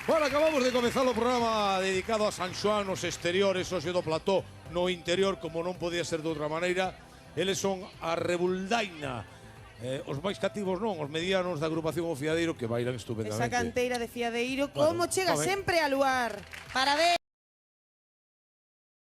Bueno, acabamos de comezar o programa dedicado a San Xoán nos exteriores, hoxe do plató no interior, como non podía ser de outra maneira. Eles son a Rebuldaina, os máis cativos non, os medianos da agrupación O Fiadeiro, que bailan estupendamente. Esa canteira de Fiadeiro, como chega sempre a luar. Parabéns.